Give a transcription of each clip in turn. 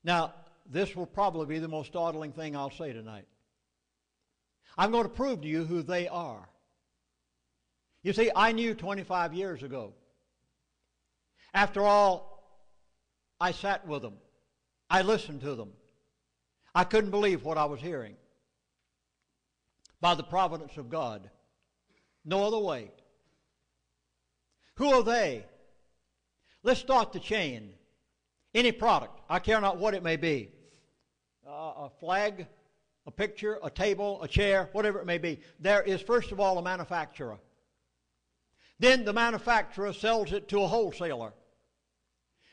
Now, this will probably be the most startling thing I'll say tonight. I'm going to prove to you who they are. You see, I knew 25 years ago. After all, I sat with them. I listened to them. I couldn't believe what I was hearing. By the providence of God. No other way. Who are they? Let's start the chain. Any product, I care not what it may be. A flag, a picture, a table, a chair, whatever it may be. There is, first of all, a manufacturer. Then the manufacturer sells it to a wholesaler.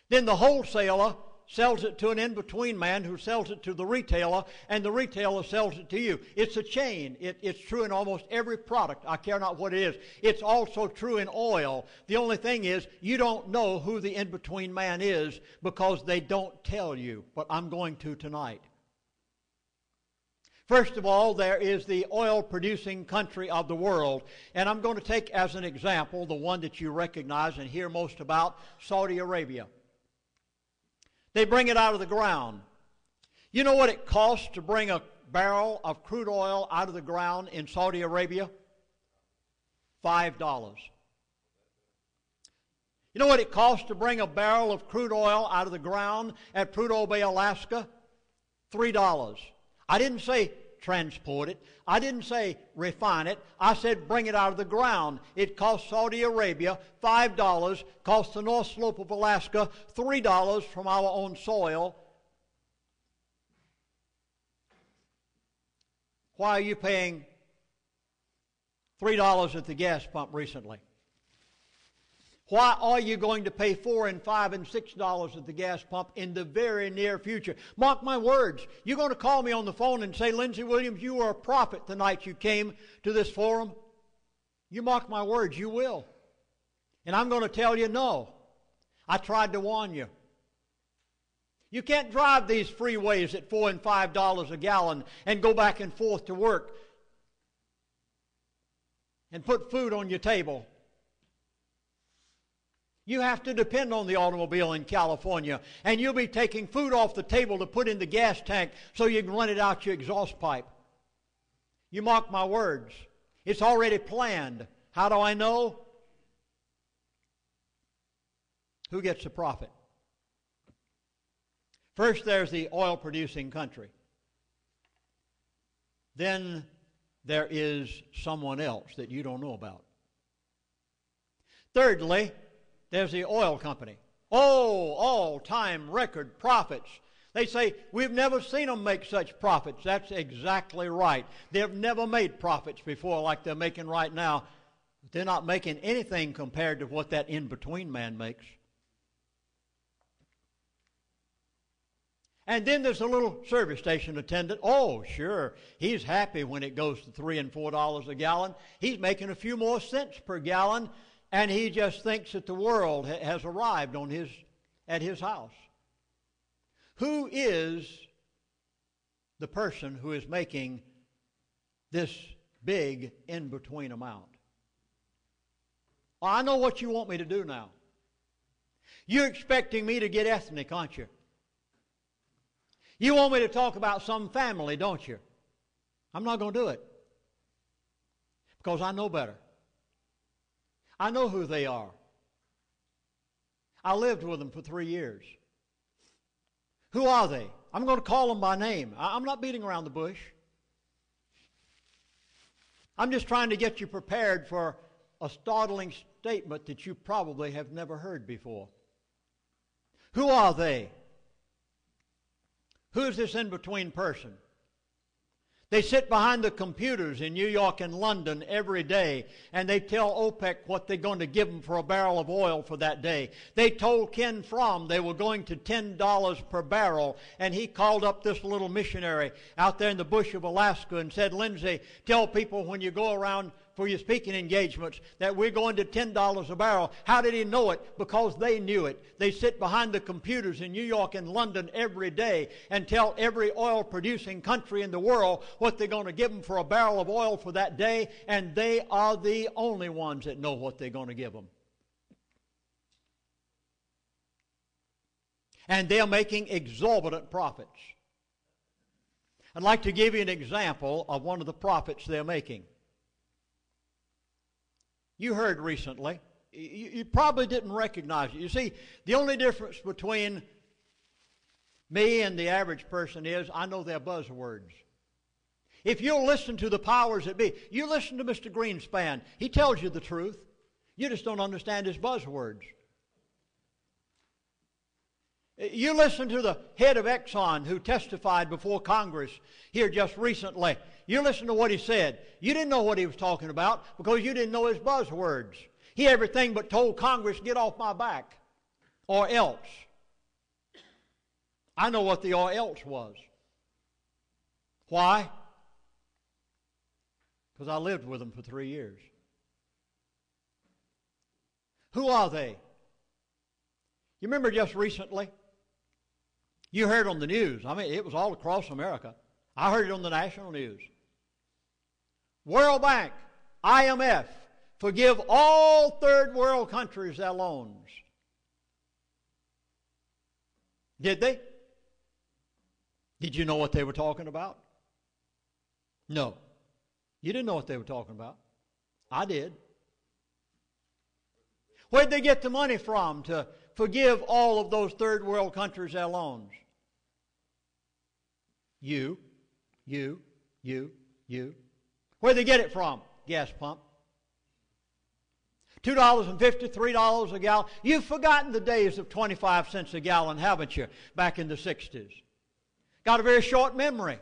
Then the wholesaler sells it to an in-between man who sells it to the retailer, and the retailer sells it to you. It's a chain. It's true in almost every product. I care not what it is. It's also true in oil. The only thing is, you don't know who the in-between man is because they don't tell you, but I'm going to tonight. First of all, there is the oil-producing country of the world, and I'm going to take as an example the one that you recognize and hear most about, Saudi Arabia. They bring it out of the ground. You know what it costs to bring a barrel of crude oil out of the ground in Saudi Arabia? $5. You know what it costs to bring a barrel of crude oil out of the ground at Prudhoe Bay, Alaska? $3. I didn't say transport it. I didn't say refine it. I said bring it out of the ground. It cost Saudi Arabia $5, cost the North Slope of Alaska $3 from our own soil. Why are you paying $3 at the gas pump recently? Why are you going to pay $4 and $5 and $6 at the gas pump in the very near future? Mark my words. You're going to call me on the phone and say, Lindsey Williams, you were a prophet the night you came to this forum. You mark my words, you will. And I'm going to tell you no. I tried to warn you. You can't drive these freeways at $4 and $5 a gallon and go back and forth to work and put food on your table. You have to depend on the automobile in California, and you'll be taking food off the table to put in the gas tank so you can run it out your exhaust pipe. You mark my words. It's already planned. How do I know? Who gets the profit? First, there's the oil-producing country. Then there is someone else that you don't know about. Thirdly, there's the oil company. Oh, all-time record profits. They say, we've never seen them make such profits. That's exactly right. They've never made profits before like they're making right now. They're not making anything compared to what that in-between man makes. And then there's a little service station attendant. Oh, sure, he's happy when it goes to $3 and $4 a gallon. He's making a few more cents per gallon. And he just thinks that the world has arrived at his house. Who is the person who is making this big in-between amount? Well, I know what you want me to do now. You're expecting me to get ethnic, aren't you? You want me to talk about some family, don't you? I'm not going to do it because I know better. I know who they are. I lived with them for 3 years. Who are they? I'm going to call them by name. I'm not beating around the bush. I'm just trying to get you prepared for a startling statement that you probably have never heard before. Who are they? Who is this in-between person? They sit behind the computers in New York and London every day, and they tell OPEC what they're going to give them for a barrel of oil for that day. They told Ken Fromm they were going to $10 per barrel, and he called up this little missionary out there in the bush of Alaska and said, Lindsey, tell people when you go around for your speaking engagements that we're going to $10 a barrel. How did he know it? Because they knew it. They sit behind the computers in New York and London every day and tell every oil-producing country in the world what they're going to give them for a barrel of oil for that day, and they are the only ones that know what they're going to give them. And they're making exorbitant profits. I'd like to give you an example of one of the profits they're making. You heard recently, you probably didn't recognize it. You see, the only difference between me and the average person is I know their buzzwords. If you'll listen to the powers that be, you listen to Mr. Greenspan. He tells you the truth. You just don't understand his buzzwords. You listen to the head of Exxon who testified before Congress here just recently. You listen to what he said. You didn't know what he was talking about because you didn't know his buzzwords. He everything but told Congress, get off my back, or else. I know what the or else was. Why? Because I lived with them for 3 years. Who are they? You remember just recently? You heard on the news. I mean, it was all across America. I heard it on the national news. World Bank, IMF, forgive all third world countries their loans. Did they? Did you know what they were talking about? No. You didn't know what they were talking about. I did. Where'd they get the money from to forgive all of those third world countries their loans? You. Where'd they get it from? Gas pump. $2.50, $3 a gallon. You've forgotten the days of 25 cents a gallon, haven't you, back in the 60s? Got a very short memory.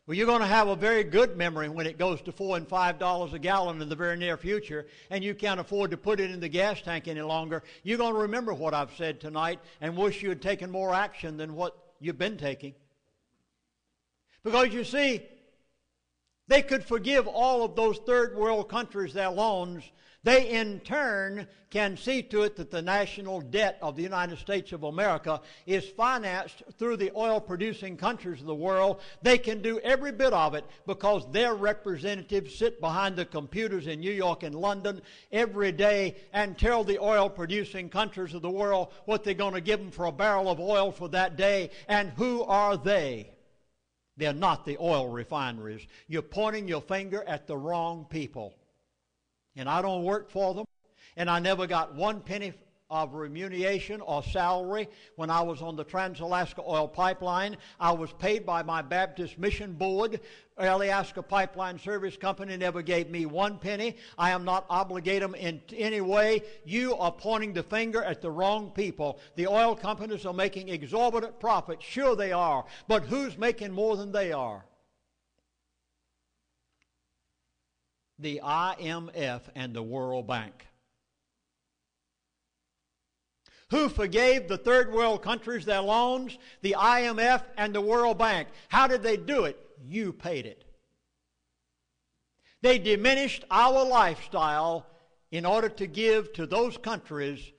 Well, you're going to have a very good memory when it goes to $4 and $5 a gallon in the very near future, and you can't afford to put it in the gas tank any longer. You're going to remember what I've said tonight and wish you had taken more action than what you've been taking. Because you see, they could forgive all of those third world countries their loans. They in turn can see to it that the national debt of the United States of America is financed through the oil-producing countries of the world. They can do every bit of it because their representatives sit behind the computers in New York and London every day and tell the oil-producing countries of the world what they're going to give them for a barrel of oil for that day. And who are they? They're not the oil refineries. You're pointing your finger at the wrong people. And I don't work for them, and I never got 1 penny of remuneration or salary when I was on the Trans-Alaska Oil Pipeline. I was paid by my Baptist Mission Board. Alaska Pipeline Service Company never gave me 1 penny. I am not obligated them in any way. You are pointing the finger at the wrong people. The oil companies are making exorbitant profits. Sure they are. But who's making more than they are? The IMF and the World Bank. Who forgave the third world countries their loans? The IMF and the World Bank. How did they do it? You paid it. They diminished our lifestyle in order to give to those countries.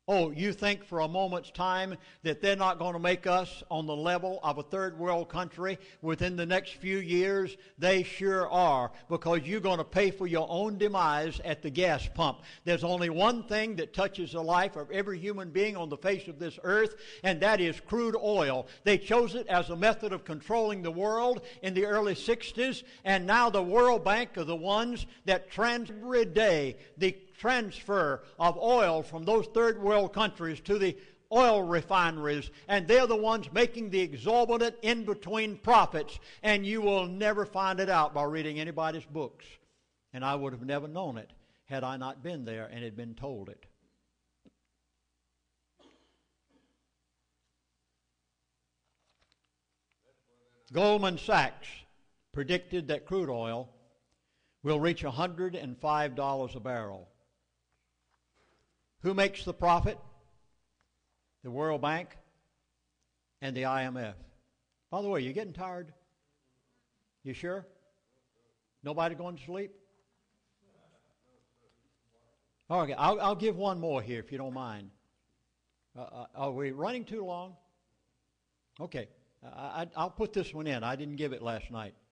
Oh, you think for a moment's time that they're not going to make us on the level of a third world country within the next few years? They sure are, because you're going to pay for your own demise at the gas pump. There's only one thing that touches the life of every human being on the face of this earth, and that is crude oil. They chose it as a method of controlling the world in the early 60s, and now the World Bank are the ones that every day the transfer of oil from those third world countries to the oil refineries, and they're the ones making the exorbitant in-between profits, and you will never find it out by reading anybody's books. And I would have never known it had I not been there and had been told it. Goldman Sachs predicted that crude oil will reach $105 a barrel. Who makes the profit? The World Bank and the IMF. By the way, you getting tired? You sure? Nobody going to sleep? Okay, I'll give one more here if you don't mind. Are we running too long? Okay, I'll put this one in. I didn't give it last night.